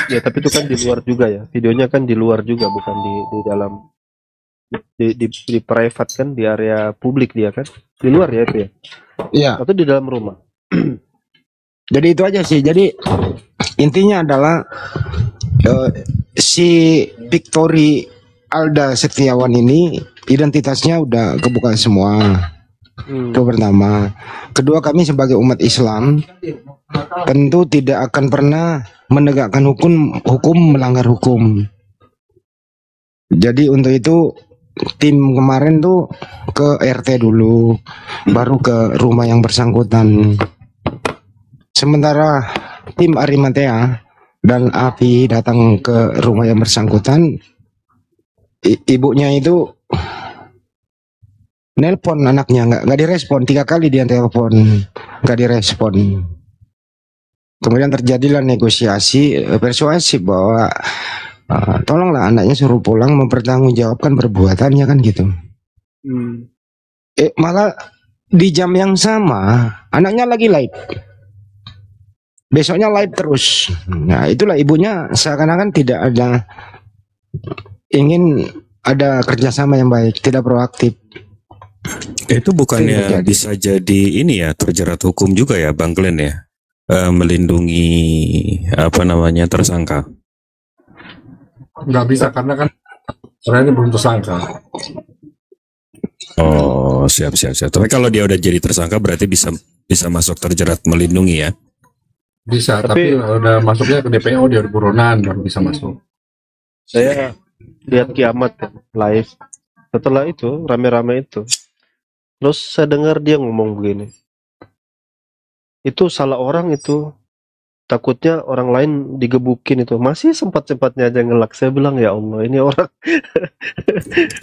Ya tapi itu kan di luar juga ya. Videonya kan di luar juga, bukan di dalam, di private kan, di area publik dia kan. Di luar ya itu ya. Iya. Atau di dalam rumah. Jadi itu aja sih. Jadi intinya adalah si Victory Alda Setiawan ini identitasnya udah kebuka semua. Itu pertama. Kedua, kami sebagai umat Islam tentu tidak akan pernah menegakkan hukum melanggar hukum. Jadi untuk itu tim kemarin tuh ke RT dulu, baru ke rumah yang bersangkutan. Sementara tim Arimatea dan Api datang ke rumah yang bersangkutan, ibunya itu nelpon anaknya, nggak direspon. 3 kali dia telepon, nggak direspon. Kemudian terjadilah negosiasi persuasif bahwa tolonglah anaknya suruh pulang mempertanggungjawabkan perbuatannya kan gitu. Malah di jam yang sama anaknya lagi live. Besoknya live terus. Nah itulah ibunya seakan-akan tidak ada ingin ada kerjasama yang baik, tidak proaktif. Itu bukannya bisa jadi ini ya, terjerat hukum juga ya Bang Glenn ya, melindungi apa namanya tersangka? Nggak bisa karena kan sebenarnya belum tersangka. Oh siap. Tapi kalau dia udah jadi tersangka berarti bisa masuk terjerat melindungi ya? Bisa, tapi udah masuknya ke DPO dia buronan baru bisa masuk. Saya lihat Kiamat kan, live. Setelah itu rame-rame itu, terus saya dengar dia ngomong begini, itu salah orang itu, takutnya orang lain digebukin itu. Masih sempat-sempatnya aja ngelak. Saya bilang ya Allah, ini orang.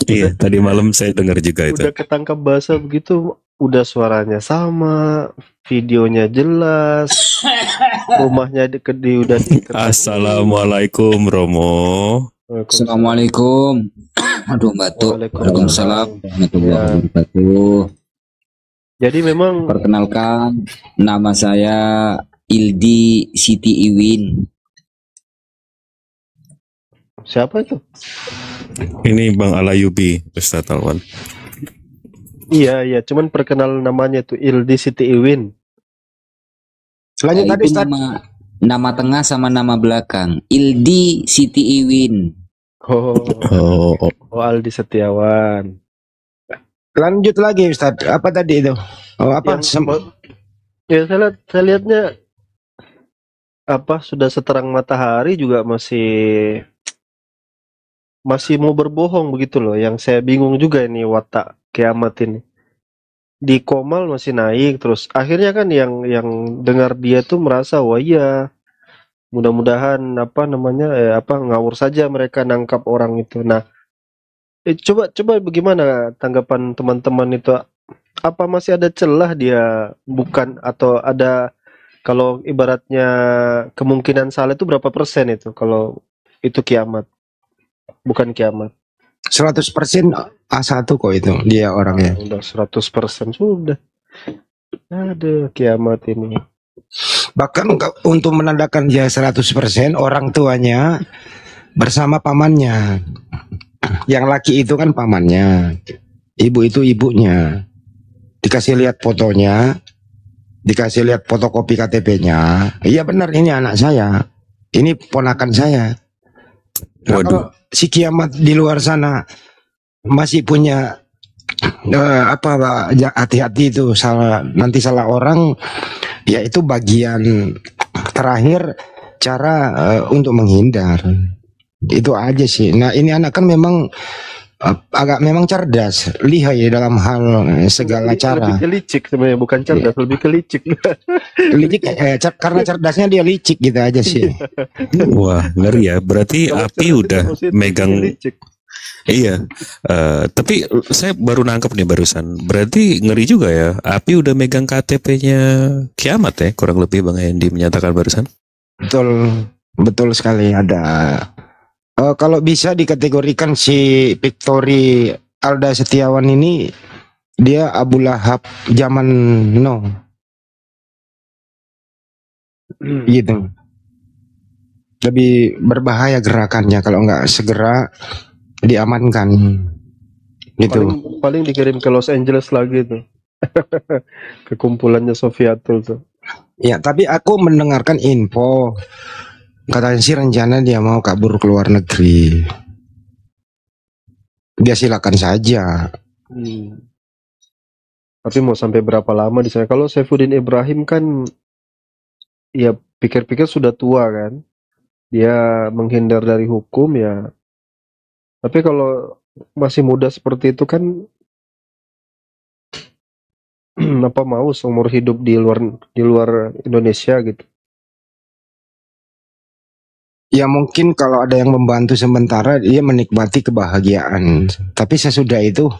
Iya, tadi malam saya dengar juga itu. Udah ketangkap bahasa begitu, udah suaranya sama, videonya jelas, rumahnya udah Assalamualaikum Romo. Assalamualaikum. Aduh batuk. Waalaikumsalam warahmatullahi wabarakatuh. Jadi memang perkenalkan, nama saya Ildi Siti Iwin. Siapa itu? Ini Bang Alayubi, Ustaz Alwan. Iya, cuman perkenal namanya itu Ildi Siti Iwin. Lanjut tadi nama tengah sama nama belakang. Ildi Siti Iwin. Oh, Aldi Setiawan. Lanjut lagi Ustaz. Apa tadi itu? Oh, apa? Ya saya lihatnya apa sudah seterang matahari juga masih mau berbohong begitu loh. Yang saya bingung juga ini watak Kiamat ini. Di Komal masih naik terus. Akhirnya kan yang dengar dia tuh merasa wah iya, mudah-mudahan ngawur saja mereka nangkap orang itu. Nah, coba bagaimana tanggapan teman-teman itu? Apa masih ada celah dia bukan, atau ada, kalau ibaratnya kemungkinan salah itu berapa persen itu kalau itu Kiamat? Bukan Kiamat. 100% A1 kok itu dia orangnya. Udah 100% sudah. Ada Kiamat ini. Bahkan untuk menandakan dia 100%, orang tuanya bersama pamannya. Yang laki itu kan pamannya, ibu itu ibunya. Dikasih lihat fotonya, dikasih lihat fotokopi KTP-nya. Iya benar, ini anak saya, ini ponakan saya. Nah, kalau si Kiamat di luar sana masih punya hati-hati itu nanti salah orang, ya itu bagian terakhir cara untuk menghindar. Itu aja sih. Nah ini anak kan memang memang cerdas, lihai dalam hal segala cara. Lebih ke licik sebenarnya, bukan cerdas, lebih ke licik. Licik karena cerdasnya dia licik gitu aja sih. Wah ngeri ya. Berarti Api udah megang. Iya. Tapi saya baru nangkep nih barusan. Berarti ngeri juga ya. Api udah megang KTP-nya Kiamat ya, kurang lebih Bang Hendy menyatakan barusan. Betul sekali ada. Kalau bisa dikategorikan si Victory Alda Setiawan ini, dia Abu Lahab zaman Gitu. lebih berbahaya gerakannya kalau nggak segera diamankan. Gitu. Paling dikirim ke Los Angeles lagi tuh. Ke kumpulannya Sofiatul tuh. Ya, tapi aku mendengarkan info katanya sih rencana dia mau kabur ke luar negeri. Dia silakan saja. Tapi mau sampai berapa lama di sana? Kalau Saifuddin Ibrahim kan, ya pikir-pikir sudah tua kan. Dia menghindar dari hukum ya. Tapi kalau masih muda seperti itu kan, apa mau seumur hidup di luar Indonesia gitu. Ya mungkin kalau ada yang membantu sementara dia menikmati kebahagiaan. Tapi sesudah itu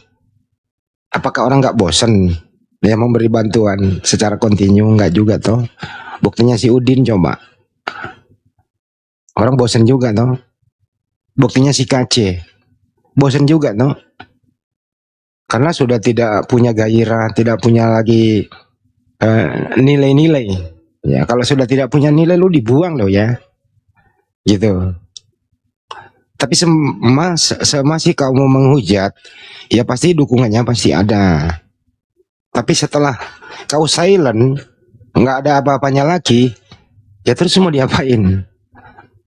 apakah orang nggak bosan ya memberi bantuan secara kontinu? Nggak juga toh. Buktinya si Udin coba. Orang bosan juga toh. Buktinya si KC. Bosan juga toh. Karena sudah tidak punya gairah, tidak punya lagi nilai-nilai. Ya kalau sudah tidak punya nilai lu dibuang loh ya. Gitu. Tapi masih kau mau menghujat, ya pasti dukungannya pasti ada. Tapi setelah kau silent, nggak ada apa-apanya lagi, ya terus mau diapain?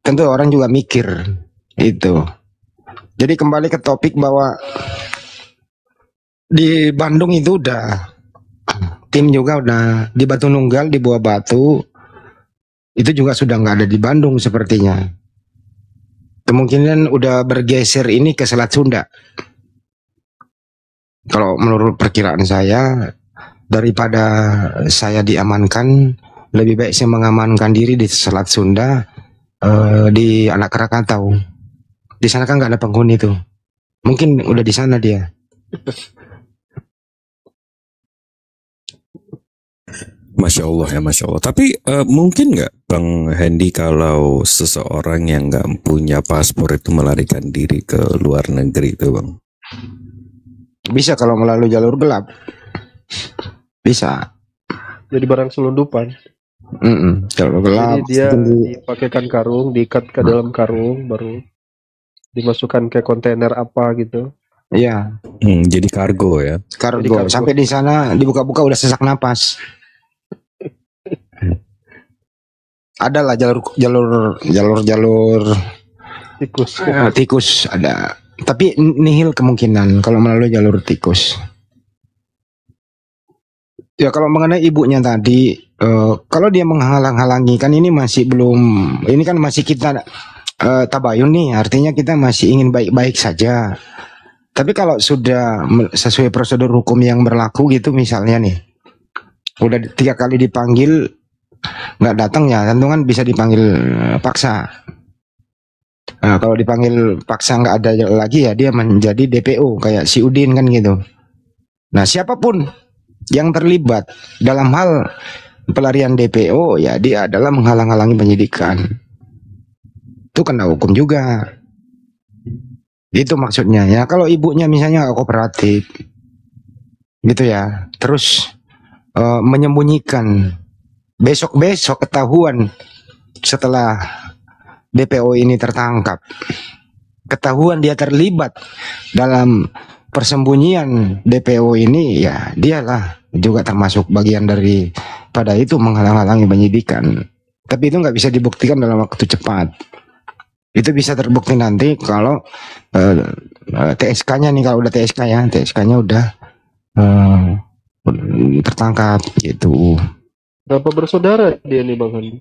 Tentu orang juga mikir itu. Jadi kembali ke topik bahwa di Bandung itu udah tim juga udah di Batu Nunggal, di Buah Batu itu juga sudah nggak ada di Bandung sepertinya. Kemungkinan udah bergeser ini ke Selat Sunda. Kalau menurut perkiraan saya, daripada saya diamankan, lebih baik saya mengamankan diri di Selat Sunda, di Anak Krakatau. Di sana kan nggak ada penghuni tuh. Mungkin udah di sana dia. Masya Allah ya, Masya Allah. Tapi mungkin nggak Bang Hendy kalau seseorang yang nggak punya paspor itu melarikan diri ke luar negeri itu Bang? Bisa kalau melalui jalur gelap. Bisa. Jadi barang selundupan. Jalur gelap. Jadi dia dipakaikan karung, diikat ke dalam karung, baru dimasukkan ke kontainer apa gitu. Iya. Jadi kargo ya. Kargo. Sampai di sana dibuka-buka udah sesak napas. Adalah jalur tikus ada, tapi nihil kemungkinan kalau melalui jalur tikus. Ya kalau mengenai ibunya tadi, kalau dia menghalang-halangi kan ini masih belum, ini kan masih kita tabayun nih, artinya kita masih ingin baik-baik saja. Tapi kalau sudah sesuai prosedur hukum yang berlaku gitu, misalnya nih, udah 3 kali dipanggil nggak datang ya, tentu kan bisa dipanggil paksa. Nah, kalau dipanggil paksa nggak ada lagi ya dia menjadi DPO kayak si Udin kan gitu. Nah siapapun yang terlibat dalam hal pelarian DPO ya dia adalah menghalang-halangi penyidikan. Itu kena hukum juga. Itu maksudnya ya. Kalau ibunya misalnya nggak kooperatif gitu ya, terus menyembunyikan, besok ketahuan setelah DPO ini tertangkap, ketahuan dia terlibat dalam persembunyian DPO ini, ya dialah juga termasuk bagian dari pada itu menghalang-halangi penyidikan. Tapi itu nggak bisa dibuktikan dalam waktu cepat. Itu bisa terbukti nanti kalau TSK-nya nih, kalau udah TSK ya, TSK-nya udah tertangkap gitu. Berapa bersaudara dia nih Bang Handi?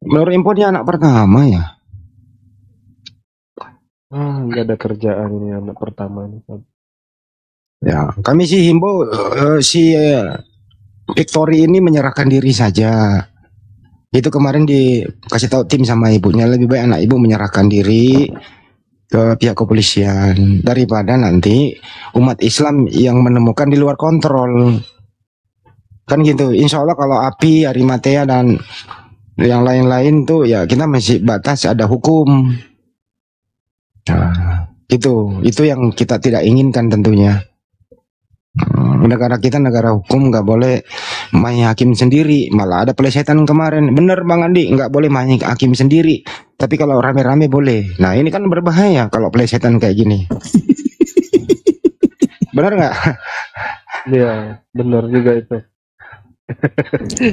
Menurut info dia anak pertama ya. Nggak ada kerjaan ini anak pertama ini. Ya, kami sih himbau si Victory ini menyerahkan diri saja. Itu kemarin dikasih tahu tim sama ibunya, lebih baik anak ibu menyerahkan diri ke pihak kepolisian daripada nanti umat Islam yang menemukan di luar kontrol. Kan gitu. Insya Allah kalau Api, Arimatea dan yang lain-lain tuh ya kita masih batas ada hukum. Nah, itu yang kita tidak inginkan tentunya. Negara kita negara hukum, nggak boleh main hakim sendiri, malah ada pelesetan kemarin. Bener Bang Andi, nggak boleh main hakim sendiri. Tapi kalau rame-rame boleh. Nah ini kan berbahaya kalau pelesetan kayak gini. Bener nggak? Iya, benar juga itu.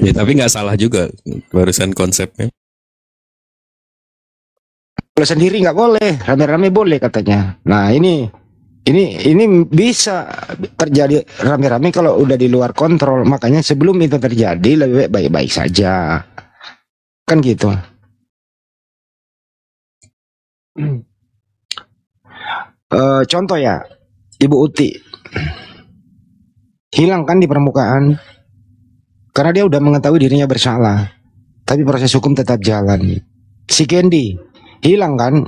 Ya, tapi nggak salah juga barusan konsepnya. Kalau sendiri nggak boleh, rame-rame boleh katanya. Nah ini bisa terjadi rame-rame kalau udah di luar kontrol. Makanya sebelum itu terjadi lebih baik baik-baik saja. Kan gitu. Contoh ya, Ibu Uti hilang kan di permukaan karena dia udah mengetahui dirinya bersalah, tapi proses hukum tetap jalan. Si Candy hilang kan.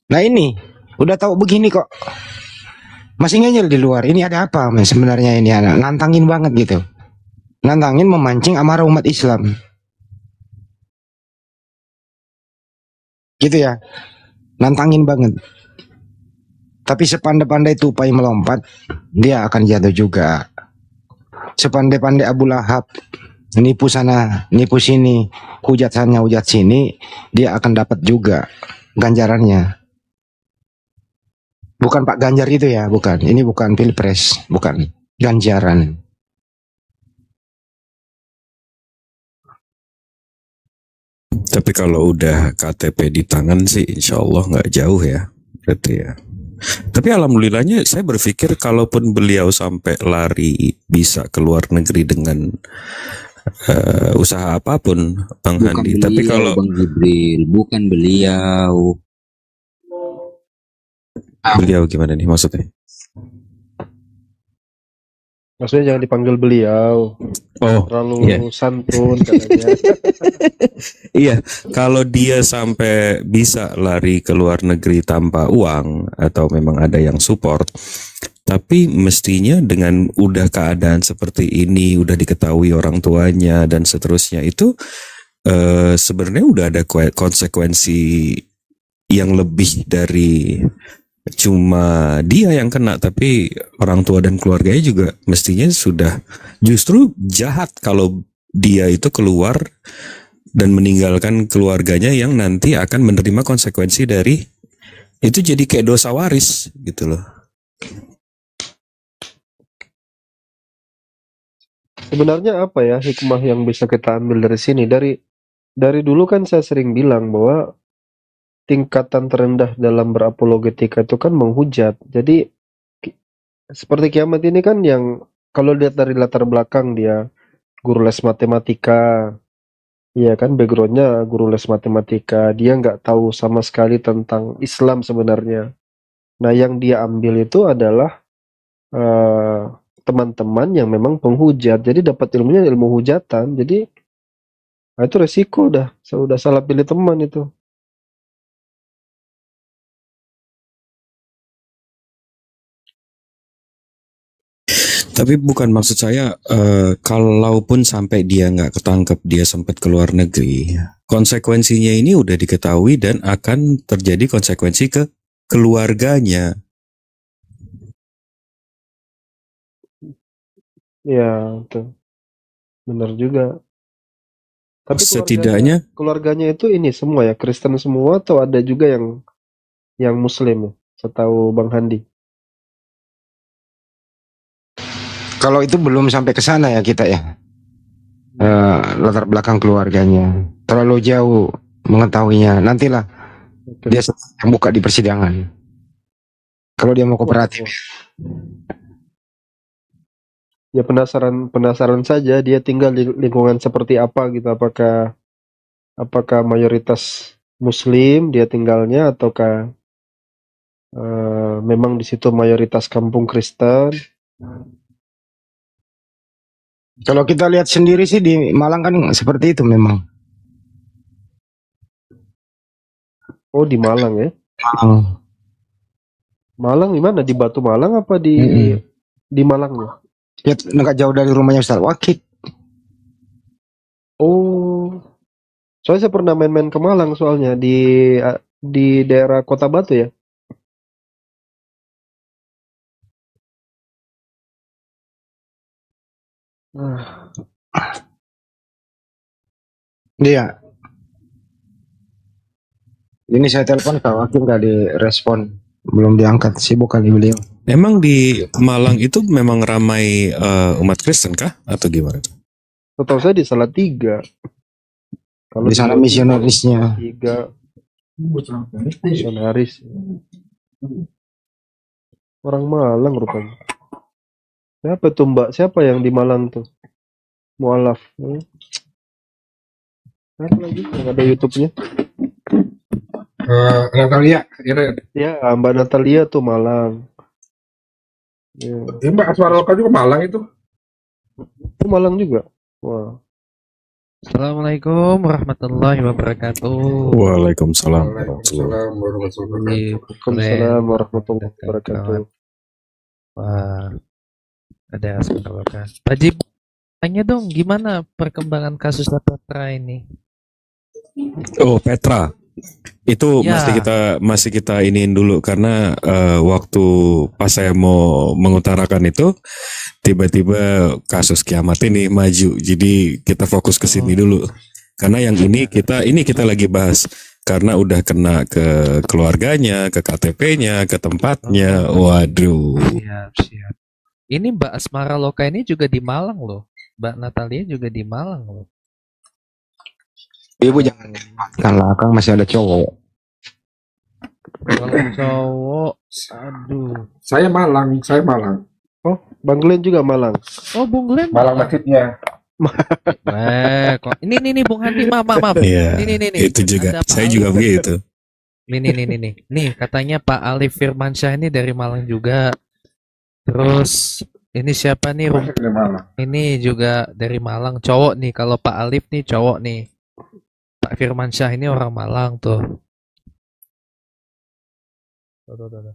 Nah ini udah tahu begini kok masih ngeyel di luar. Ini ada apa men sebenarnya ini anak nantangin banget gitu. Nantangin memancing amarah umat Islam. Gitu ya. Nantangin banget. Tapi sepandai-pandai tupai melompat, dia akan jatuh juga. Sepandai-pandai Abu Lahab nipu sana, nipu sini, hujat sana, hujat sini, dia akan dapat juga ganjarannya. Bukan Pak Ganjar itu ya, bukan. Ini bukan pilpres, bukan. Ganjaran. Tapi kalau udah KTP di tangan sih insya Allah nggak jauh ya. Berarti ya. Tapi alhamdulillahnya saya berpikir kalaupun beliau sampai lari bisa ke luar negeri dengan usaha apapun Bang Bukan Handi. beliau, Tapi kalau Bang Jibril, bukan beliau. beliau gimana nih maksudnya? Maksudnya jangan dipanggil beliau. Oh, Terlalu iya. santun katanya. Iya, kalau dia sampai bisa lari ke luar negeri tanpa uang atau memang ada yang support, tapi mestinya dengan udah keadaan seperti ini, udah diketahui orang tuanya dan seterusnya itu sebenarnya udah ada konsekuensi yang lebih dari cuma dia yang kena, tapi orang tua dan keluarganya juga mestinya sudah justru jahat kalau dia itu keluar dan meninggalkan keluarganya yang nanti akan menerima konsekuensi dari itu, jadi kayak dosa waris gitu loh. Sebenarnya apa ya hikmah yang bisa kita ambil dari sini? Dari dulu kan saya sering bilang bahwa tingkatan terendah dalam berapologetika itu kan menghujat. Jadi seperti kiamat ini kan yang kalau lihat dari latar belakang dia guru les matematika, ya kan backgroundnya guru les matematika, dia nggak tahu sama sekali tentang Islam sebenarnya. Nah yang dia ambil itu adalah teman-teman yang memang penghujat, jadi dapat ilmunya ilmu hujatan. Jadi nah itu resiko udah salah pilih teman itu. Tapi bukan maksud saya kalaupun sampai dia nggak ketangkep, dia sempat ke luar negeri, konsekuensinya ini udah diketahui dan akan terjadi konsekuensi ke keluarganya. Ya, itu benar juga. Tapi Setidaknya keluarganya itu ini semua ya Kristen semua atau ada juga yang Muslim ya? Setahu Bang Handi. Kalau itu belum sampai ke sana ya kita ya. Latar belakang keluarganya terlalu jauh mengetahuinya. Nantilah dia yang buka di persidangan. Kalau dia mau kooperatif. Ya penasaran saja dia tinggal di lingkungan seperti apa gitu. Apakah mayoritas Muslim dia tinggalnya ataukah memang di situ mayoritas kampung Kristen? Kalau kita lihat sendiri sih di Malang kan seperti itu memang. Oh di Malang ya? Malang di mana? Di Batu Malang apa di Malangnya? Ya nggak jauh dari rumahnya Ustaz Wakid. Oh, soalnya saya pernah main-main ke Malang soalnya di daerah Kota Batu ya. Ah, Iya. Ini saya telepon Kak Wakil nggak direspon, belum diangkat, sibuk kali beliau. Emang di Malang itu memang ramai umat Kristen kah atau gimana? setahu saya di Salatiga. Kalau Di sana Jawa Timur, misionarisnya. Salatiga, misionaris. Orang Malang rupanya. Siapa tuh Mbak? Siapa yang di Malang tuh? Mualaf. Siapa lagi yang ada YouTube-nya? Natalia, kira Ya, Mbak Natalia tuh Malang. Ya. Mbak Asmara Loka juga Malang itu. Itu Malang juga. Wah. Assalamualaikum warahmatullahi wabarakatuh. Waalaikumsalam. Waalaikumsalam warahmatullahi wabarakatuh. Waalaikumsalam warahmatullahi wabarakatuh. Wah, ada Asmara. Pak Jib, tanya dong gimana perkembangan kasus Petra ini? Oh, Petra. Itu Ya. masih kita iniin dulu karena waktu pas saya mau mengutarakan itu tiba-tiba kasus kiamat ini maju. Jadi kita fokus ke sini dulu. Karena yang ini kita lagi bahas karena udah kena ke keluarganya, ke KTP-nya, ke tempatnya. Waduh. Siap. Ini Mbak Asmara Loka ini juga di Malang loh. Mbak Natalia juga di Malang loh. Ibu jangan kan lah, Kang masih ada cowok. Kalau cowok, aduh. Saya Malang. Oh, Bang Glenn juga Malang. Oh, Bung Glenn. Malang masjidnya. Kok. Ini Bung Handi, maaf. Iya. Ini. Itu juga. Ada Pak Saya Alif. juga begitu. Nih. Nih, katanya Pak Alif Firmansyah ini dari Malang juga. Terus ini siapa nih? Masjidnya Malang. Ini juga dari Malang, cowok nih. Kalau Pak Alif nih cowok nih. Pak Firmansyah ini orang Malang tuh. Tuh.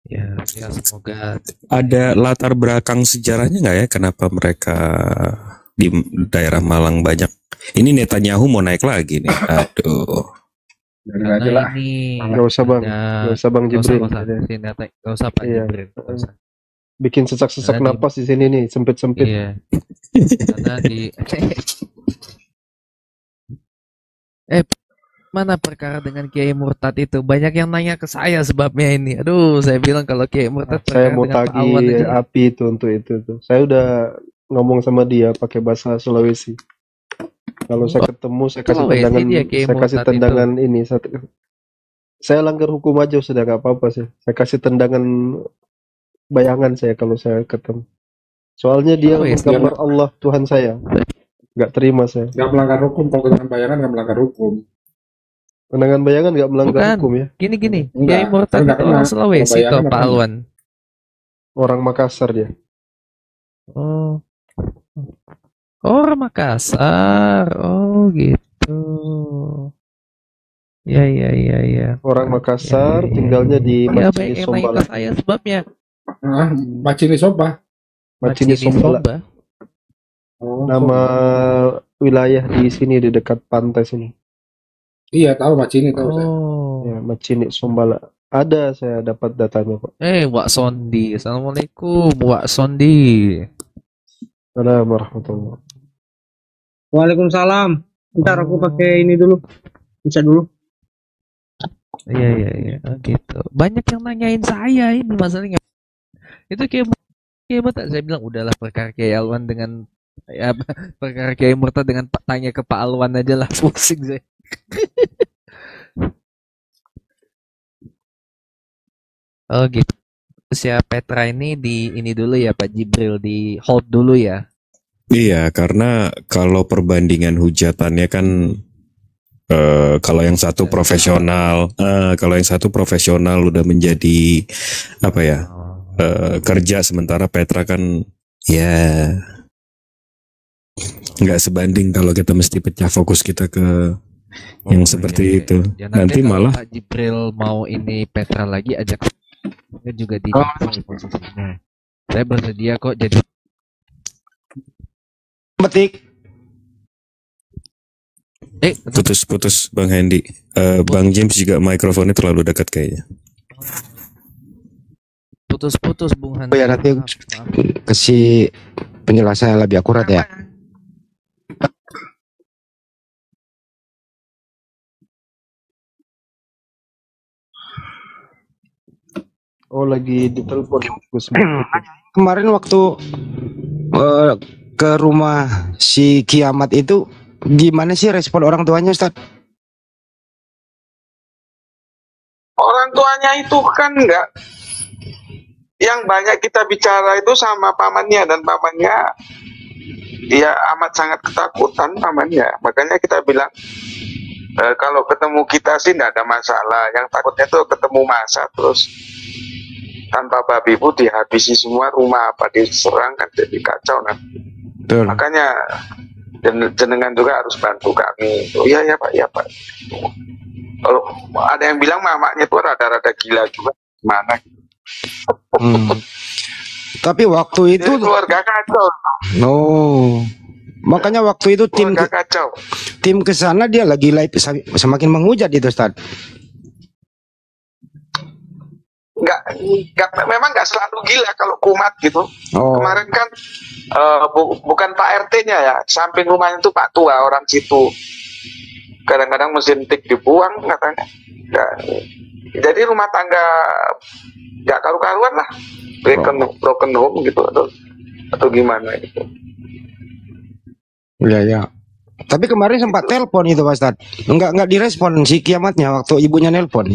Ya, semoga. Ada latar belakang sejarahnya nggak ya? Kenapa mereka di daerah Malang banyak? Ini Netanyahu mau naik lagi nih. Aduh. Dari aja lah. Ini Gak usah Bang. Gak usah Bang Jibril. Gak usah Pak Iya. Jibril. Nggak usah. Bikin sesak-sesak Ada di- napas di sini nih, sempit-sempit. Iya. Karena di mana perkara dengan Kiai Murtad itu? Banyak yang nanya ke saya sebabnya ini. Aduh, saya bilang kalau Kiai Murtad Saya perkara mau dengan Pak tagih Alwan aja. api itu untuk itu tuh. Saya udah ngomong sama dia pakai bahasa Sulawesi. Kalau saya ketemu saya kasih Sulawesi tendangan, dia, Kiai saya kasih Murtad itu. tendangan ini. Saya langgar hukum aja sudah gak apa-apa sih. Saya kasih tendangan bayangan saya kalau saya ketemu. Soalnya dia Sulawesi. menggambar Allah Tuhan saya. Gak terima saya. Nggak melanggar hukum. Kalau dengan bayangan nggak melanggar hukum. Tendangan bayangan gak melanggar Bukan. hukum ya. Gini. Enggak, Kiai Murtad enggak itu kena. orang Sulawesi Kalau toh, bayangan Pak enggak Alwan. Orang Makassar dia. Oh. Orang Makassar. Oh, gitu. Ya. Orang Makassar Ya. tinggalnya di Ya, Macini baik yang nanya ke Sombala. saya sebabnya. Macini Soba. Macini Sombala. Nama wilayah di sini di dekat pantai sini. Iya tahu Macini tahu saya. Oh. Ya, Macini Sombala. Ada saya dapat datanya Pak. Wak Sondi. Assalamualaikum, Wak Sondi. Assalamualaikum warahmatullahi. Waalaikumsalam. Ntar aku pakai ini dulu. Bisa dulu. Iya. Oh, gitu. Banyak yang nanyain saya ini masalahnya. Itu kayak Murtad. Saya bilang udahlah perkara Kiai Alwan dengan perkara Kiai Murtad dengan tanya ke Pak Alwan aja lah, pusing saya. Oh gitu. Terus ya Petra ini ini dulu ya Pak Jibril, di hold dulu ya. Iya, karena kalau perbandingan hujatannya kan kalau yang satu profesional, udah menjadi apa ya, kerja, sementara Petra kan ya nggak sebanding kalau kita mesti pecah fokus kita ke yang seperti itu. Ya, Nanti kalau malah Pak Jibril mau ini Petra lagi, ajak saya juga di posisinya. Saya bersedia kok jadi. Petik. putus Bang Hendy. Bang James juga mikrofonnya terlalu dekat kayaknya. Putus-putus Bung Han. Oh ya, nanti kasih penjelasan yang lebih akurat ya. Oh, lagi ditelepon Gus. Kemarin waktu ke rumah si Kiamat itu gimana sih respon orang tuanya, Ustaz? Orang tuanya itu kan enggak, yang banyak kita bicara itu sama pamannya, dan pamannya dia amat sangat ketakutan pamannya. Makanya kita bilang kalau ketemu kita sih enggak ada masalah. Yang takutnya tuh ketemu masa terus tanpa babi bu dihabisi semua, rumah apa diserang, kan jadi kacau kan. Betul. Makanya jenengan juga harus bantu kami. Oh iya ya Pak, ya Pak. Kalau ada yang bilang mamanya tuh rada-rada gila juga, gimana? Tapi waktu itu jadi keluarga kacau. Makanya waktu itu tim ke sana dia lagi semakin menghujat itu, Ustaz. Memang nggak selalu gila kalau kumat gitu. Kemarin kan bukan Pak RT-nya ya, samping rumahnya itu Pak Tua, orang situ. Kadang-kadang mesin tik dibuang katanya. Jadi rumah tangga nggak karu-karuan lah, broken home gitu atau gimana gitu. Ya. Tapi kemarin sempat telepon itu Pak Ustaz. Enggak direspon si Kiamatnya waktu ibunya nelpon.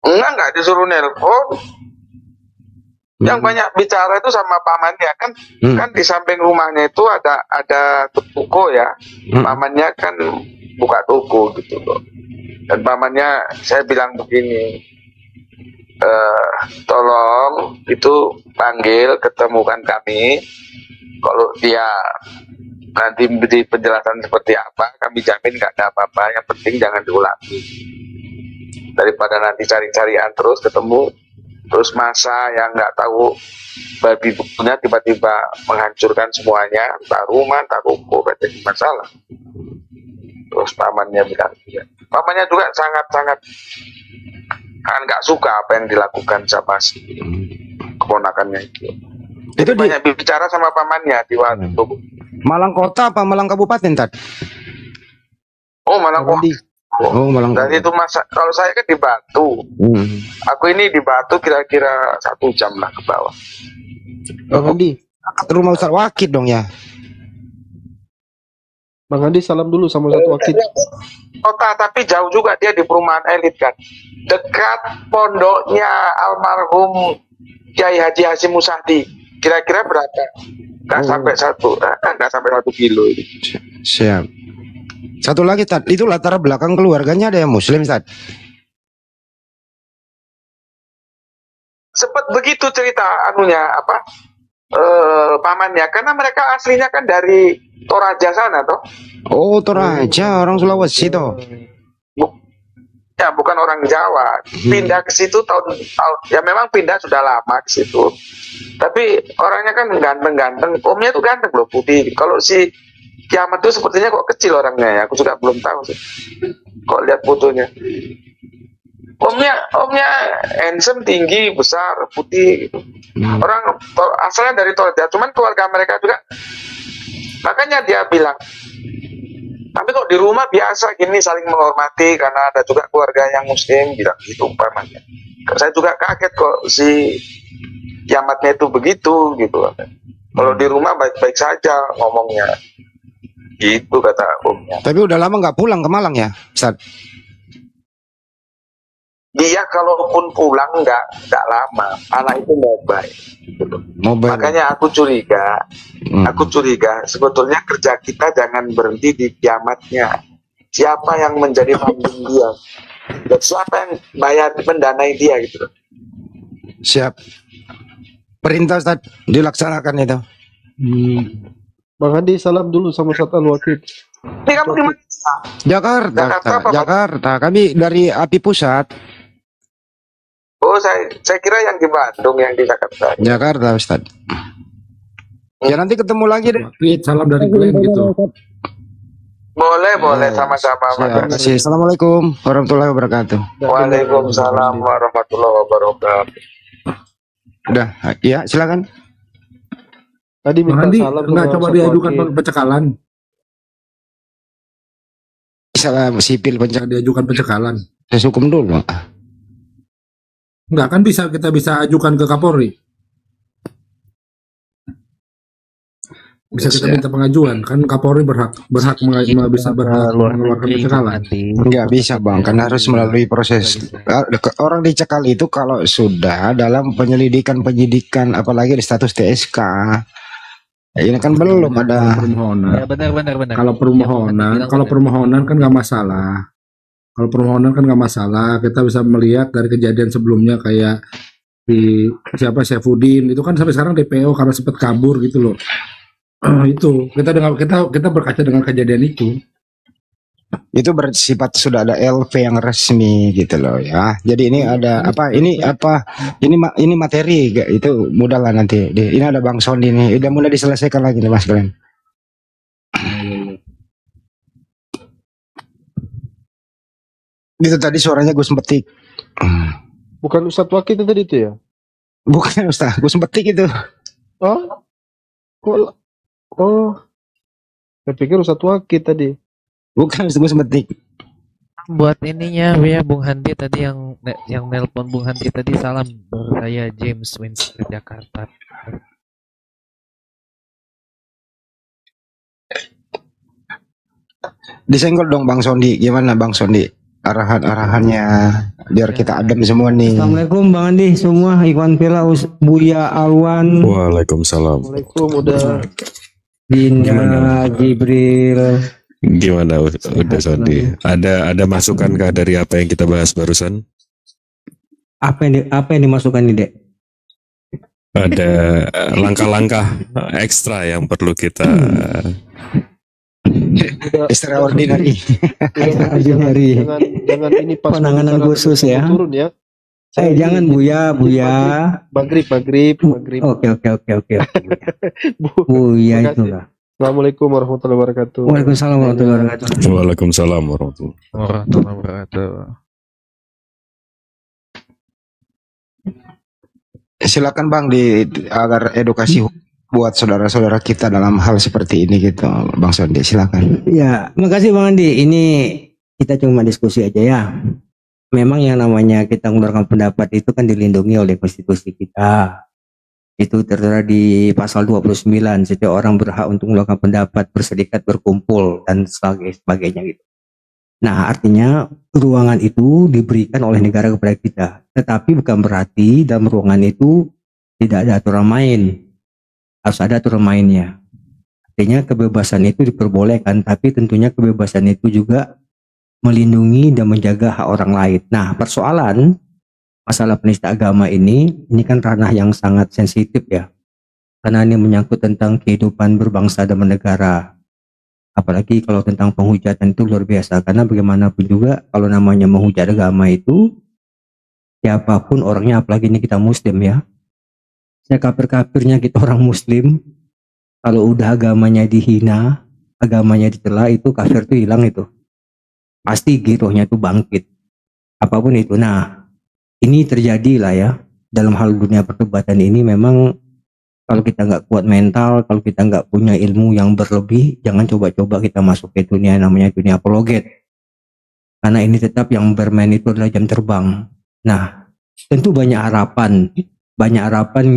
Enggak disuruh nelpon. Yang banyak bicara itu sama pamannya kan. Kan di samping rumahnya itu ada toko ya. Pamannya kan buka toko gitu loh. Dan pamannya saya bilang begini, tolong itu panggil ketemukan kami. Kalau dia nanti beri penjelasan seperti apa, kami jamin nggak ada apa-apa. Yang penting jangan diulangi. Daripada nanti cari-carian terus ketemu, terus masa yang nggak tahu babi bukunya tiba-tiba menghancurkan semuanya, entah rumah, entah ruko, jadi masalah. Terus pamannya bilang, ya. Pamannya juga sangat-sangat kan nggak suka apa yang dilakukan sama si keponakannya itu. Itu banyak bicara sama pamannya di waktu itu. Malang Kota apa Malang Kabupaten, Tad? Oh, Malang Kota. Oh, Malang Kota. Dan itu masa kalau saya kan di Batu. Aku ini di Batu kira-kira 1 jam lah ke bawah. Bang Andi, rumah Ustaz Wakid dong ya. Bang Andi salam dulu sama Ustaz Wakid. Kota, tapi jauh juga dia di perumahan elit kan. Dekat pondoknya almarhum Kiai Haji Hasyim Musadi. Kira-kira berapa? Nggak sampai 1 kilo. Siap. Satu lagi, Tad, itu latar belakang keluarganya ada yang Muslim, Tad? Sempat begitu cerita anunya apa? Pamannya, karena mereka aslinya kan dari Toraja sana toh. Oh, Toraja, orang Sulawesi toh. Ya, bukan orang Jawa. Pindah ke situ tahun ya memang pindah sudah lama ke situ. Tapi orangnya kan ganteng-ganteng. Omnya tuh ganteng loh, putih. Kalau si Kiamat tuh sepertinya kok kecil orangnya ya. Aku juga belum tahu sih. Kok lihat fotonya. Omnya handsome, tinggi, besar, putih gitu. Orang asalnya dari Toraja, cuman keluarga mereka juga. Makanya dia bilang, tapi kok di rumah biasa gini saling menghormati karena ada juga keluarga yang Muslim, bilang gitu umpamanya. Saya juga kaget kok si Kiamatnya itu begitu gitu. Kalau di rumah baik-baik saja ngomongnya. Gitu kata omnya. Tapi udah lama nggak pulang ke Malang ya, Ustaz? Dia kalaupun pulang nggak lama, anak itu mobile. Makanya aku curiga sebetulnya kerja kita jangan berhenti di Kiamatnya. Siapa yang menjadi funding dia? Dan siapa yang mendanai dia gitu? Siap. Perintah Ustaz dilaksanakan itu. Bang Andi salam dulu sama Ustaz Al-Wakid. Ini kamu di mana? Jakarta. Kami dari API Pusat. Oh, saya kira yang di Bandung, yang di Jakarta. Jakarta, Ustaz. Ya nanti ketemu lagi deh. Salam dari Glenn gitu. Boleh sama-sama. Terima kasih. Assalamualaikum warahmatullahi wabarakatuh. Waalaikumsalam warahmatullahi wabarakatuh. Udah, ya silakan. Tadi minta Andi, salam enggak sama coba satu diajukan wakil. pencekalan. Salam sipil Bisa diajukan pencekalan. proses hukum dulu. Enggak kan kita bisa ajukan ke Kapolri. Bisa kita minta pengajuan, kan Kapolri berhak bisa mengeluarkan pencekalan. Nggak bisa bang, kan harus melalui proses. Orang dicekal itu kalau sudah dalam penyidikan, apalagi di status TSK. Ini kan belum ada permohonan. Ya benar. Kalau permohonan kan nggak masalah. Kalau permohonan kan nggak masalah. Kita bisa melihat dari kejadian sebelumnya kayak di Saifuddin itu kan sampai sekarang DPO karena sempat kabur gitu loh. Itu kita berkaca dengan kejadian itu bersifat sudah ada LV yang resmi gitu loh ya. Jadi ini ada ini materi itu mudah lah nanti. Ini ada Bang Sony nih, udah mulai diselesaikan lagi nih Mas Glenn. Itu tadi suaranya Gus Petik. Bukan Ustadz Wakil itu tadi itu ya? Bukan Ustaz, Gus Petik itu. Oh, kok? Oh, saya pikir Ustadz Wakil tadi. Bukan Gus Petik. Buat ininya ya Bung Handi tadi yang nelpon Bung Handi tadi salam saya James Winston Jakarta. Disenggol dong Bang Sondi. Gimana Bang Sondi? Arahannya biar kita adem semua nih. Assalamualaikum Bang Andi semua, Iwan Firaus, Buya Alwan, Waalaikumsalam. Assalamualaikum udah. Dinda Jibril. Gimana udah Sondi? Ada masukankah dari apa yang kita bahas barusan? Apa yang dimasukkan nih, Dek? Ada langkah-langkah ekstra yang perlu kita Extraordinary. Extraordinary. Jangan ini pas Penanganan khusus ya. Turun ya. Jangan Buya. Maghrib. Oke. Bu, Buya terima itu kasih. lah. Assalamualaikum warahmatullahi wabarakatuh. Waalaikumsalam warahmatullahi wabarakatuh. Waalaikumsalam warahmatullahi wabarakatuh. Silakan Bang agar edukasi buat saudara-saudara kita dalam hal seperti ini gitu, Bang Sondi, silakan. Ya, makasih Bang Andi. Ini kita cuma diskusi aja ya. Memang yang namanya kita mengeluarkan pendapat itu kan dilindungi oleh konstitusi kita. Itu tertera di pasal 29, setiap orang berhak untuk mengeluarkan pendapat, berserikat, berkumpul dan sebagainya gitu. Nah, artinya ruangan itu diberikan oleh negara kepada kita. Tetapi bukan berarti dalam ruangan itu tidak ada aturan main. Harus ada aturan mainnya. Artinya kebebasan itu diperbolehkan, tapi tentunya kebebasan itu juga melindungi dan menjaga hak orang lain. Nah, persoalan masalah penista agama ini kan ranah yang sangat sensitif ya. Karena ini menyangkut tentang kehidupan berbangsa dan bernegara. Apalagi kalau tentang penghujatan itu luar biasa. Karena bagaimanapun juga kalau namanya menghujat agama itu, siapapun orangnya, apalagi ini kita muslim ya. Kafir-kafirnya kita orang muslim, kalau udah agamanya dihina, agamanya dicela, itu kafir itu hilang itu. Pasti girohnya itu bangkit. Apapun itu. Nah, ini terjadi lah ya. Dalam hal dunia perdebatan ini memang kalau kita nggak kuat mental, kalau kita nggak punya ilmu yang berlebih, jangan coba-coba kita masuk ke dunia namanya dunia apologet. Karena ini tetap yang bermain itu adalah jam terbang. Nah, tentu banyak harapan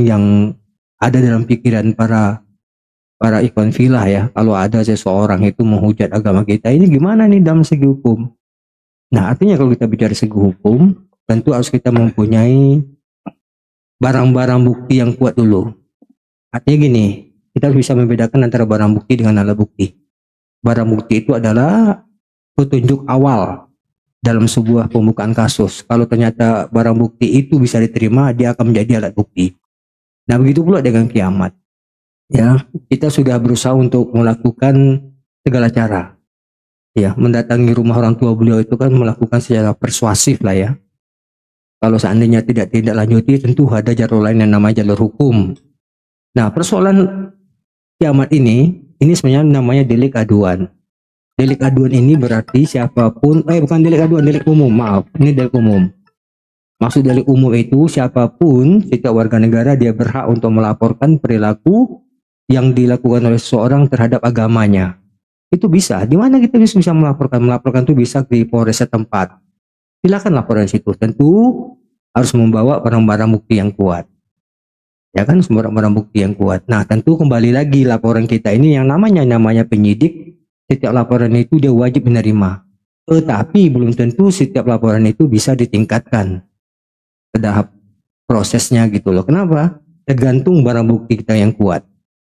yang ada dalam pikiran para ikhwan filah ya. Kalau ada seseorang itu menghujat agama kita, ini gimana nih dalam segi hukum? Nah, artinya kalau kita bicara segi hukum, tentu harus kita mempunyai barang-barang bukti yang kuat dulu. Artinya gini, kita harus bisa membedakan antara barang bukti dengan alat bukti. Barang bukti itu adalah petunjuk awal dalam sebuah pembukaan kasus. Kalau ternyata barang bukti itu bisa diterima, dia akan menjadi alat bukti. Nah, begitu pula dengan kiamat. Ya, kita sudah berusaha untuk melakukan segala cara. Ya, mendatangi rumah orang tua beliau itu kan melakukan secara persuasif lah ya. Kalau seandainya tidak lanjuti, tentu ada jalur lain yang namanya jalur hukum. Nah, persoalan kiamat ini sebenarnya namanya delik aduan. Delik aduan ini berarti siapapun, bukan delik aduan, delik umum, maaf, ini delik umum. Maksud delik umum itu siapapun, setiap warga negara dia berhak untuk melaporkan perilaku yang dilakukan oleh seseorang terhadap agamanya. Itu bisa. Di mana kita bisa melaporkan? Melaporkan itu bisa di Polres setempat. Silakan laporan situ. Tentu harus membawa barang-barang bukti yang kuat. Ya kan, barang-barang bukti yang kuat. Nah, tentu kembali lagi laporan kita ini yang namanya penyidik. Setiap laporan itu dia wajib menerima. Tetapi belum tentu setiap laporan itu bisa ditingkatkan ke tahap prosesnya gitu loh. Kenapa? Tergantung barang bukti kita yang kuat.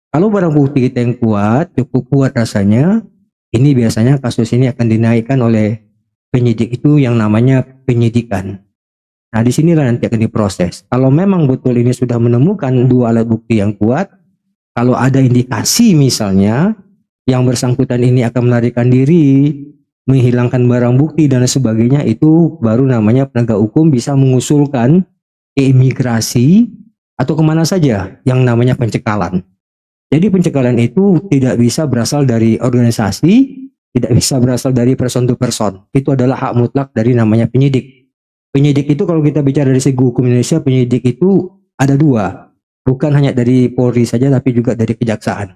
Kalau barang bukti kita yang kuat, cukup kuat rasanya, ini biasanya kasus ini akan dinaikkan oleh penyidik itu yang namanya penyidikan. Nah, disinilah nanti akan diproses. Kalau memang betul ini sudah menemukan 2 alat bukti yang kuat, kalau ada indikasi misalnya yang bersangkutan ini akan melarikan diri, menghilangkan barang bukti dan sebagainya, itu baru namanya penegak hukum bisa mengusulkan ke imigrasi atau kemana saja yang namanya pencekalan. Jadi pencekalan itu tidak bisa berasal dari organisasi, tidak bisa berasal dari person to person. Itu adalah hak mutlak dari namanya penyidik. Penyidik itu kalau kita bicara dari segi hukum Indonesia, penyidik itu ada 2. Bukan hanya dari Polri saja, tapi juga dari kejaksaan.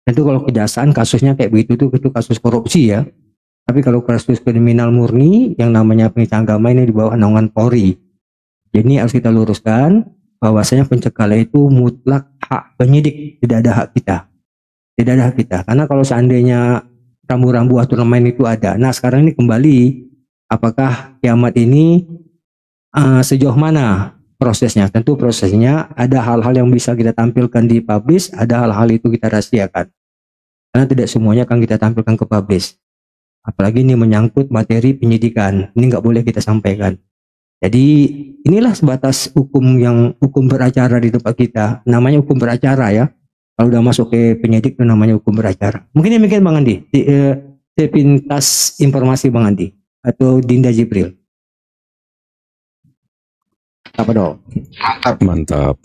Tentu kalau kejaksaan kasusnya kayak begitu itu kasus korupsi ya. Tapi kalau kasus kriminal murni yang namanya penistaan agama ini di bawah naungan Polri. Jadi harus kita luruskan bahwasanya pencekalan itu mutlak hak penyidik, tidak ada hak kita. Tidak ada hak kita. Karena kalau seandainya rambu-rambu aturan main itu ada. Nah, sekarang ini kembali apakah kiamat ini sejauh mana prosesnya? Tentu prosesnya ada hal-hal yang bisa kita tampilkan di publish, ada hal-hal itu kita rahasiakan. Karena tidak semuanya akan kita tampilkan ke publish. Apalagi ini menyangkut materi penyidikan, ini nggak boleh kita sampaikan. Jadi inilah sebatas hukum beracara di tempat kita. Namanya hukum beracara ya. Kalau udah masuk ke penyidik itu namanya hukum beracara. Mungkin demikian Bang Andi. Sepintas informasi Bang Andi atau Dinda Jibril. Apa dong? Mantap.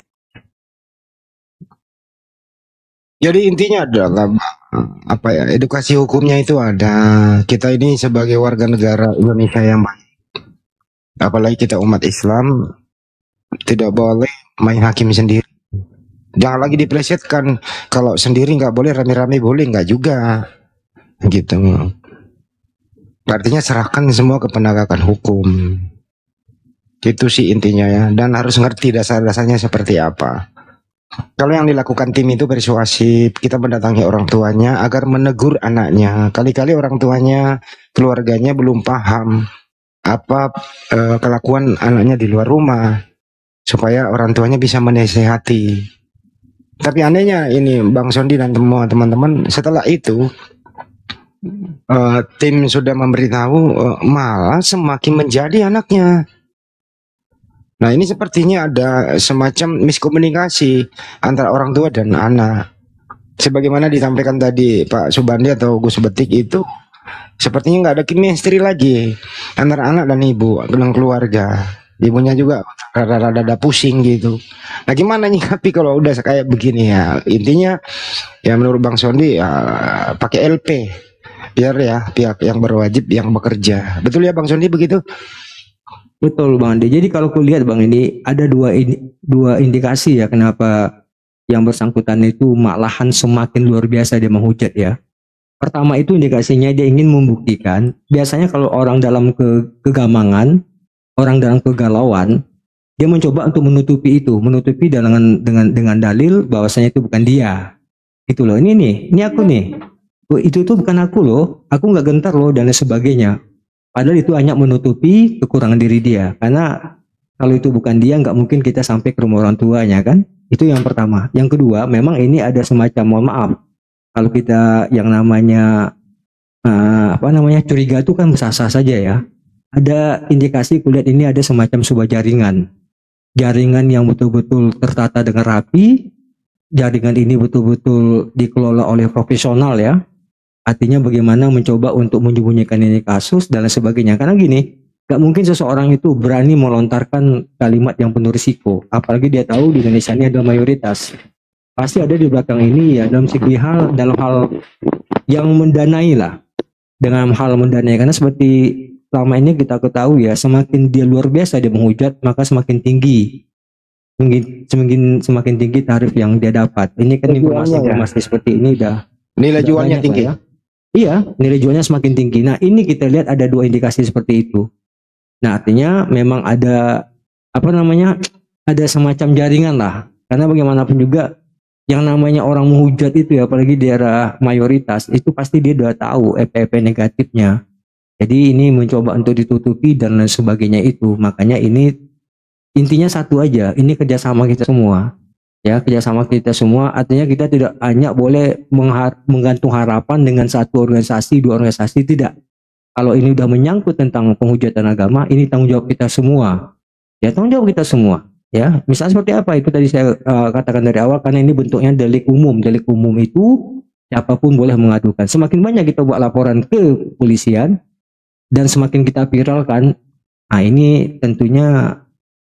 Jadi intinya adalah edukasi hukumnya itu ada. Kita ini sebagai warga negara Indonesia yang baik, apalagi kita umat Islam, tidak boleh main hakim sendiri. Jangan lagi dipelesetkan. Kalau sendiri nggak boleh, rame-rame boleh nggak juga, gitu. Artinya serahkan semua ke penegakan hukum. Itu sih intinya ya. Dan harus ngerti dasar-dasarnya seperti apa. Kalau yang dilakukan tim itu persuasif, kita mendatangi orang tuanya agar menegur anaknya. Kali-kali orang tuanya, keluarganya belum paham apa kelakuan anaknya di luar rumah, supaya orang tuanya bisa menasehati. Tapi anehnya ini Bang Sondi dan teman-teman, setelah itu tim sudah memberitahu, malah semakin menjadi anaknya. Nah, ini sepertinya ada semacam miskomunikasi antara orang tua dan anak. Sebagaimana disampaikan tadi Pak Subandi atau Gus Betik, itu sepertinya nggak ada chemistry lagi antara anak dan ibu dan keluarga. Ibunya juga rada-rada pusing gitu. Nah, gimana nyikapi kalau udah kayak begini ya? Intinya ya menurut Bang Sondi ya, pakai LP biar ya pihak yang berwajib yang bekerja. Betul ya Bang Sondi begitu? Betul Bang Andi. Jadi kalau kulihat Bang ini ada dua indikasi ya kenapa yang bersangkutan itu malahan semakin luar biasa dia menghujat ya. Pertama itu indikasinya dia ingin membuktikan, biasanya kalau orang dalam kegamangan, orang dalam kegalauan, dia mencoba untuk menutupi dengan dalil bahwasanya itu bukan dia. Itu loh, ini aku nih. Itu tuh bukan aku loh, aku nggak gentar loh dan lain sebagainya. Padahal itu hanya menutupi kekurangan diri dia. Karena kalau itu bukan dia, nggak mungkin kita sampai ke rumah orang tuanya kan. Itu yang pertama. Yang kedua, memang ini ada semacam, mohon maaf, kalau kita yang namanya curiga itu kan sah-sah saja ya. Ada indikasi kulihat ini ada semacam sebuah jaringan yang betul-betul tertata dengan rapi. Jaringan ini betul-betul dikelola oleh profesional ya. Artinya bagaimana mencoba untuk menyembunyikan ini kasus dan lain sebagainya. Karena gini, gak mungkin seseorang itu berani melontarkan kalimat yang penuh risiko. Apalagi dia tahu di Indonesia ini ada mayoritas. Pasti ada di belakang ini ya dalam hal yang mendanai lah. dengan hal mundane, karena seperti selama ini kita ketahui ya, semakin dia luar biasa dia menghujat, maka semakin tinggi semakin tinggi tarif yang dia dapat. Ini kan informasi seperti ini nilai jualnya banyak tinggi lah ya. Iya, nilai jualnya semakin tinggi. Nah, ini kita lihat ada 2 indikasi seperti itu. Nah, artinya memang ada ada semacam jaringan lah. Karena bagaimanapun juga yang namanya orang menghujat itu ya, apalagi di daerah mayoritas, itu pasti dia udah tahu efek-efek negatifnya. Jadi ini mencoba untuk ditutupi dan lain sebagainya itu. Makanya ini intinya satu aja, ini kerjasama kita semua. Ya, kerjasama kita semua, artinya kita tidak hanya boleh menggantung harapan dengan satu organisasi, 2 organisasi, tidak. Kalau ini udah menyangkut tentang penghujatan agama, ini tanggung jawab kita semua. Ya, tanggung jawab kita semua. Ya, misalnya seperti apa itu tadi saya katakan dari awal, karena ini bentuknya delik umum. Delik umum itu siapapun boleh mengadukan. Semakin banyak kita buat laporan ke polisian dan semakin kita viralkan, nah ini tentunya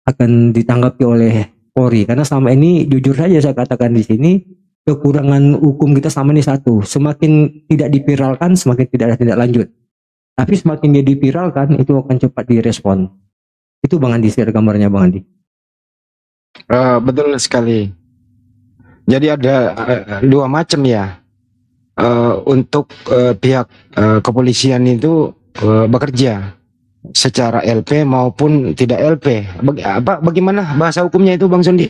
akan ditanggapi oleh Polri, karena selama ini jujur saja saya katakan di sini, kekurangan hukum kita selama ini satu, semakin tidak diviralkan semakin tidak ada tindak lanjut, tapi semakin dia diviralkan itu akan cepat direspon. Itu Bang Andi, ada gambarnya Bang Andi. Betul sekali. Jadi ada 2 macam ya, untuk pihak kepolisian itu bekerja secara LP maupun tidak LP. Bagaimana bahasa hukumnya itu Bang Sundi?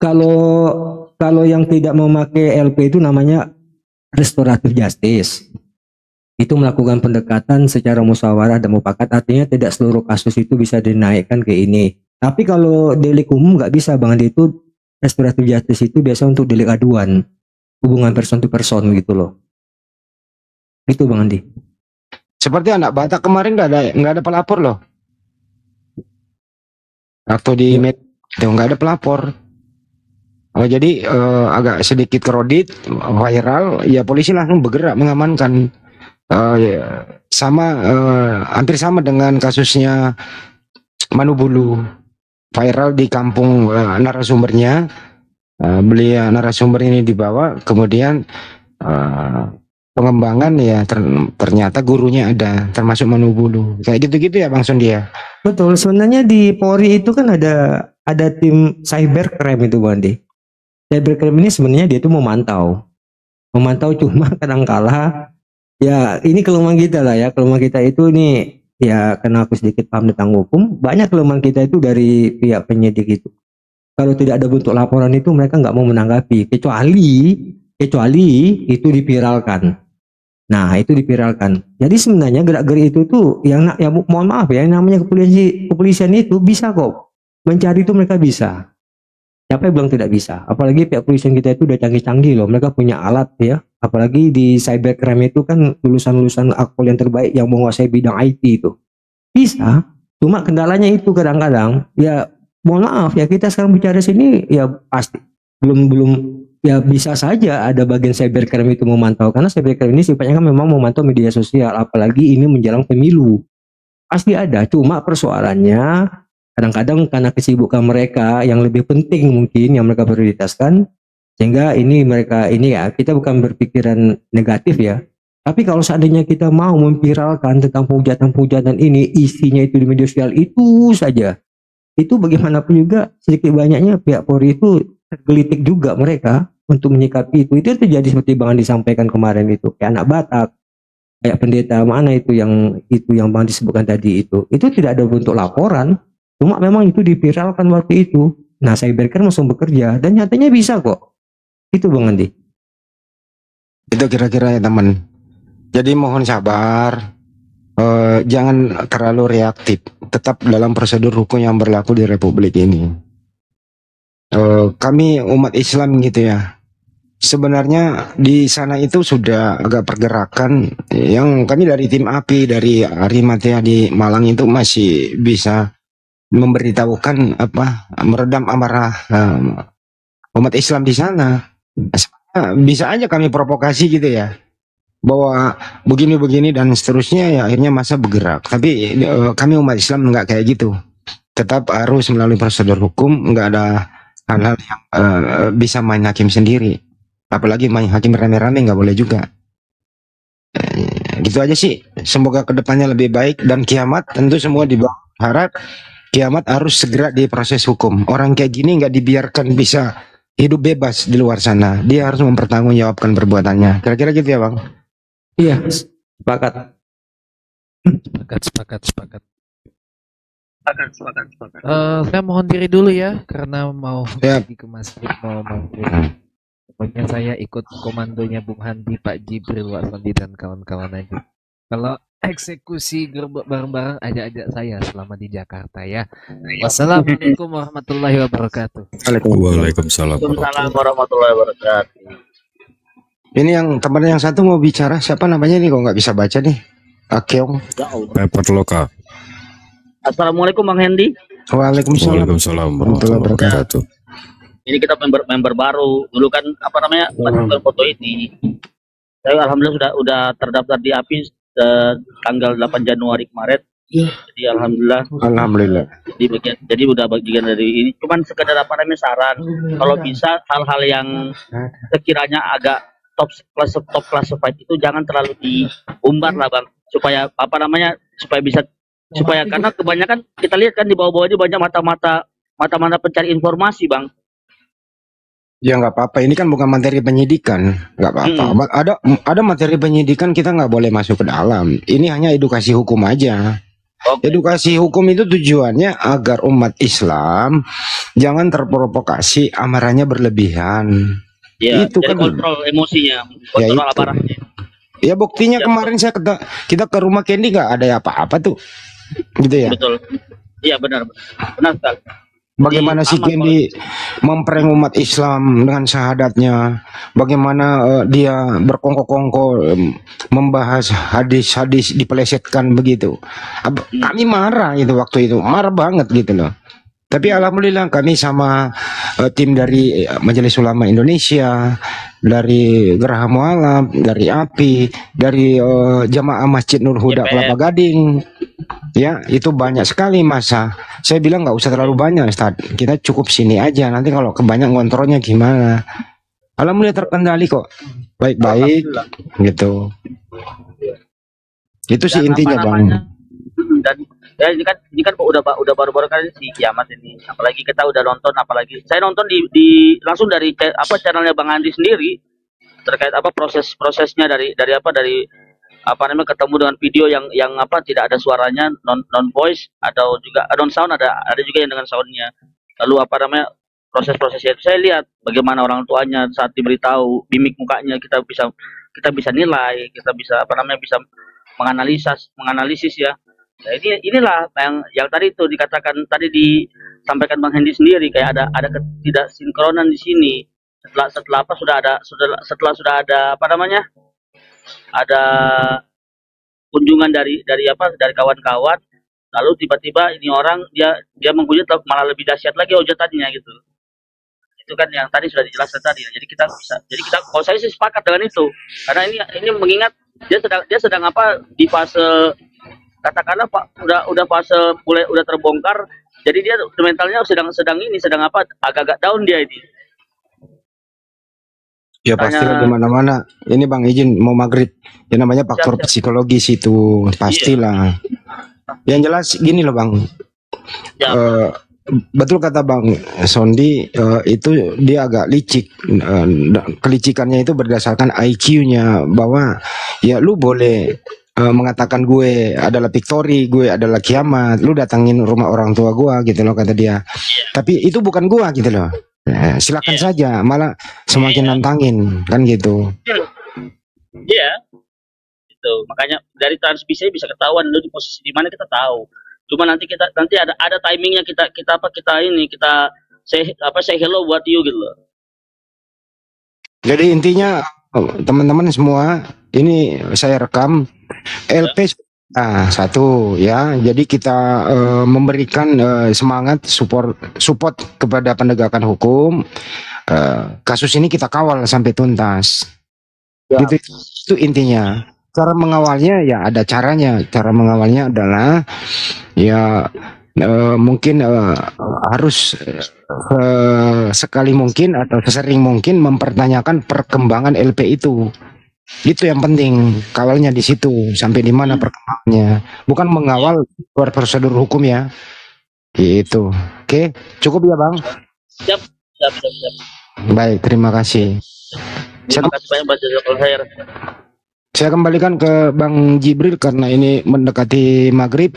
Kalau yang tidak memakai LP itu namanya restoratif justice. Itu melakukan pendekatan secara musyawarah dan mufakat, artinya tidak seluruh kasus itu bisa dinaikkan ke ini. Tapi kalau delik umum nggak bisa Bang Andi, itu restoratif justice itu biasa untuk delik aduan, hubungan person to person gitu loh. Itu Bang Andi. Seperti anak Batak kemarin nggak ada pelapor loh. Waktu di itu nggak ada pelapor. Jadi agak sedikit kredit viral, ya polisi langsung bergerak mengamankan. Hampir sama dengan kasusnya Manubulu, viral di kampung narasumbernya. Beliau narasumber ini dibawa, kemudian pengembangan ya ternyata gurunya ada, termasuk Manubulu, kayak gitu-gitu ya Bang Sundi ya. Betul, sebenarnya di Polri itu kan ada tim cybercrime itu Bang Andi. Cybercrime ini sebenarnya dia itu memantau cuma kadangkala ya ini kelemahan kita lah ya, kelemahan kita itu nih ya, karena aku sedikit paham tentang hukum, banyak kelemahan kita itu dari pihak penyidik itu. Kalau tidak ada bentuk laporan itu mereka nggak mau menanggapi, kecuali itu dipiralkan. Nah, itu dipiralkan. Jadi sebenarnya gerak-gerik itu tuh yang mohon maaf ya, yang namanya kepolisian itu bisa kok. Mencari itu mereka bisa. Siapa yang bilang tidak bisa? Apalagi pihak kepolisian kita itu udah canggih-canggih loh. Mereka punya alat ya. Apalagi di cybercrime itu kan lulusan-lulusan akpol yang terbaik yang menguasai bidang IT itu. Bisa. Cuma kendalanya itu kadang-kadang ya mohon maaf ya, kita sekarang bicara sini ya pasti belum ya, bisa saja ada bagian cybercrime itu memantau, karena cybercrime ini sifatnya kan memang memantau media sosial, apalagi ini menjelang pemilu. Pasti ada, cuma persoalannya kadang-kadang karena kesibukan mereka yang lebih penting mungkin yang mereka prioritaskan, sehingga mereka ya, kita bukan berpikiran negatif ya. Tapi kalau seandainya kita mau memviralkan tentang penghujatan ini, isinya itu di media sosial itu saja, itu bagaimanapun juga sedikit banyaknya pihak Polri itu tergelitik juga mereka untuk menyikapi itu. Itu terjadi seperti Bang Andi sampaikan kemarin itu, kayak anak Batak, kayak pendeta mana itu yang Bang Andi sebutkan tadi itu tidak ada bentuk laporan, cuma memang itu diviralkan waktu itu. Nah, cybercrime langsung bekerja dan nyatanya bisa kok. Itu Bang Andi. Itu kira-kira ya teman. Jadi mohon sabar, jangan terlalu reaktif, tetap dalam prosedur hukum yang berlaku di Republik ini. Kami umat Islam gitu ya, sebenarnya di sana itu sudah agak pergerakan yang kami dari tim API dari Arimatea di Malang itu masih bisa memberitahukan meredam amarah umat Islam di sana. Bisa aja kami provokasi gitu ya, bahwa begini-begini dan seterusnya ya, akhirnya masa bergerak. Tapi kami umat Islam nggak kayak gitu, tetap harus melalui prosedur hukum, nggak ada hal-hal yang bisa main hakim sendiri, apalagi main hakim rame-rame nggak boleh juga. Gitu aja sih. Semoga kedepannya lebih baik dan kiamat tentu semua berharap kiamat harus segera diproses hukum. Orang kayak gini nggak dibiarkan bisa hidup bebas di luar sana. Dia harus mempertanggungjawabkan perbuatannya. Kira-kira gitu ya, Bang? Iya, sepakat. Sepakat. Saya mohon diri dulu ya karena mau pergi ke masjid mau maghrib. Pokoknya saya ikut komandonya Bung Handi, Pak Jibril, Wak Sandi dan kawan-kawan aja. Kalau eksekusi bareng-bareng ajak-ajak saya selama di Jakarta ya. Wassalamualaikum warahmatullahi wabarakatuh. Waalaikumsalam. Waalaikumsalam warahmatullahi wabarakatuh. Ini yang teman yang satu mau bicara, siapa namanya nih? Kok nggak bisa baca nih? Akeong. Pepet Loka. Assalamualaikum Bang Hendy. Waalaikumsalam. Waalaikumsalam warahmatullahi wabarakatuh. Ini kita member baru. Dulu kan apa namanya masuk foto ini. Saya alhamdulillah sudah terdaftar di API tanggal 8 Januari kemarin. Jadi alhamdulillah. Jadi udah bagian dari ini. Cuman sekedar apa namanya saran. Kalau bisa hal-hal yang sekiranya agak top classified itu jangan terlalu diumbar lah Bang. Supaya apa namanya supaya karena kebanyakan kita lihat kan di bawah-bawah ini banyak mata-mata pencari informasi Bang. Ya nggak apa-apa, ini kan bukan materi penyidikan, nggak apa-apa. Ada materi penyidikan kita nggak boleh masuk ke dalam. Ini hanya edukasi hukum aja. Edukasi hukum itu tujuannya agar umat Islam jangan terprovokasi, amarahnya berlebihan. Ya, itu kan kontrol emosinya, kontrol amarahnya. Ya buktinya kemarin kita ke rumah Candy nggak ada apa-apa tuh, gitu ya. Betul. Iya benar sekali. Bagaimana si Candy memprank umat Islam dengan syahadatnya, bagaimana dia berkongko-kongko membahas hadis-hadis dipelesetkan begitu. Kami marah itu waktu itu, marah banget gitu loh. Tapi alhamdulillah kami sama tim dari Majelis Ulama Indonesia, dari Geraha Mualaf, dari API, dari Jamaah Masjid Nur Huda Kelapa Gading. Ya, itu banyak sekali masa. Saya bilang nggak usah terlalu banyak, Ustaz. Kita cukup sini aja. Nanti kalau kebanyak ngontrolnya gimana? Alhamdulillah terkendali kok. Baik-baik gitu. Itu sih intinya, Bang. Dan ya ini kan udah baru-baru kali si kiamat ini. Apalagi kita udah nonton, apalagi saya nonton di langsung dari channelnya Bang Andi sendiri terkait prosesnya dari apa namanya ketemu dengan video yang tidak ada suaranya, non voice atau juga non sound, ada juga yang dengan soundnya. Lalu apa namanya proses-prosesnya itu saya lihat bagaimana orang tuanya saat diberitahu, mimik mukanya kita bisa nilai, kita bisa bisa menganalisis ya. Nah, inilah yang tadi itu dikatakan tadi disampaikan Bang Hendy sendiri, kayak ada ketidaksinkronan di sini. Setelah ada ada kunjungan dari kawan-kawan, lalu tiba-tiba ini orang dia menghujat malah lebih dahsyat lagi hujatannya gitu. Itu kan yang tadi sudah dijelaskan tadi. Jadi kita kalau saya sih sepakat dengan itu, karena ini mengingat dia sedang di fase, katakanlah Pak udah fase udah terbongkar, jadi dia mentalnya sedang agak-agak down dia ini. Ya pastilah di mana-mana. Ini Bang izin mau maghrib. Ya namanya faktor psikologis itu pastilah. Iya. Yang jelas gini loh Bang. Ya. Betul kata Bang Sondi, itu dia agak licik. Kelicikannya itu berdasarkan IQ-nya, bahwa ya lu boleh mengatakan gue adalah victory, gue adalah kiamat, lu datangin rumah orang tua gue gitu loh kata dia. Tapi itu bukan gue gitu loh. Nah, silakan saja, malah semakin nantangin kan gitu. Iya, itu makanya dari transmisi bisa ketahuan lu di posisi di mana kita tahu. Cuma nanti ada timingnya kita say hello buat you gitu loh. Jadi intinya teman-teman semua, ini saya rekam LP satu ya. Jadi kita memberikan semangat support kepada penegakan hukum. Kasus ini kita kawal sampai tuntas. Ya. Itu intinya. Cara mengawalnya ya ada caranya. Cara mengawalnya adalah ya mungkin harus sekali mungkin atau sesering mungkin mempertanyakan perkembangan LP itu. Itu yang penting, kawalnya di situ sampai di mana perkembangannya, bukan mengawal luar prosedur hukum ya. Gitu. Oke, cukup ya Bang. Siap. Baik, terima kasih. Terima kasih banyak Pak Jazakallahu khair. Saya kembalikan ke Bang Jibril karena ini mendekati maghrib.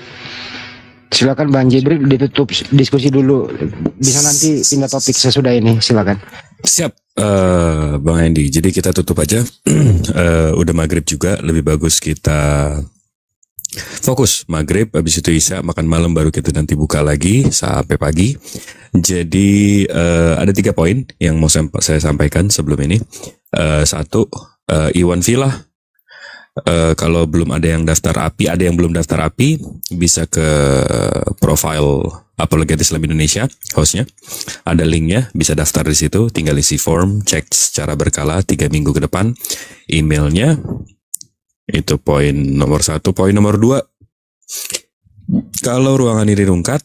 Silakan Bang Jibril, ditutup diskusi dulu. Bisa nanti pindah topik sesudah ini, silakan. Siap, Bang Hendy. Jadi kita tutup aja. Udah maghrib juga, lebih bagus kita fokus maghrib, habis itu isya, makan malam, baru kita nanti buka lagi sampai pagi. Jadi ada 3 poin yang mau saya sampaikan sebelum ini. Satu, Iwan Villa. Kalau belum ada yang daftar API, ada yang belum daftar API, bisa ke profile Apologet Islam Indonesia, hostnya. Ada linknya, bisa daftar di situ. Tinggal isi form, cek secara berkala 3 minggu ke depan. Emailnya, itu poin nomor 1. Poin nomor 2, kalau ruangan ini rungkat,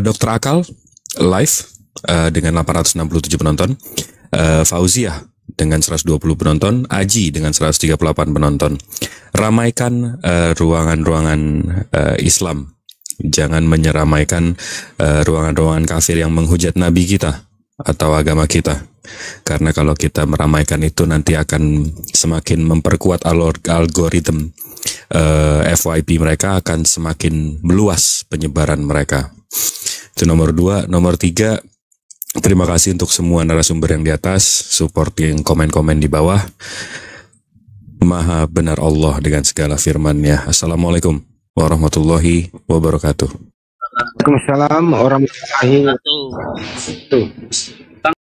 Dr. Akal live dengan 867 penonton, Fauziah dengan 120 penonton, Aji dengan 138 penonton. Ramaikan ruangan-ruangan Islam. Jangan menyeramaikan ruangan-ruangan kafir yang menghujat Nabi kita atau agama kita. Karena kalau kita meramaikan itu nanti akan semakin memperkuat algoritma FYP mereka, akan semakin meluas penyebaran mereka. Itu nomor 2. Nomor 3, terima kasih untuk semua narasumber yang di atas, support yang komen-komen di bawah. Maha benar Allah dengan segala firman-Nya. Assalamualaikum warahmatullahi wabarakatuh. Waalaikumsalam warahmatullahi wabarakatuh.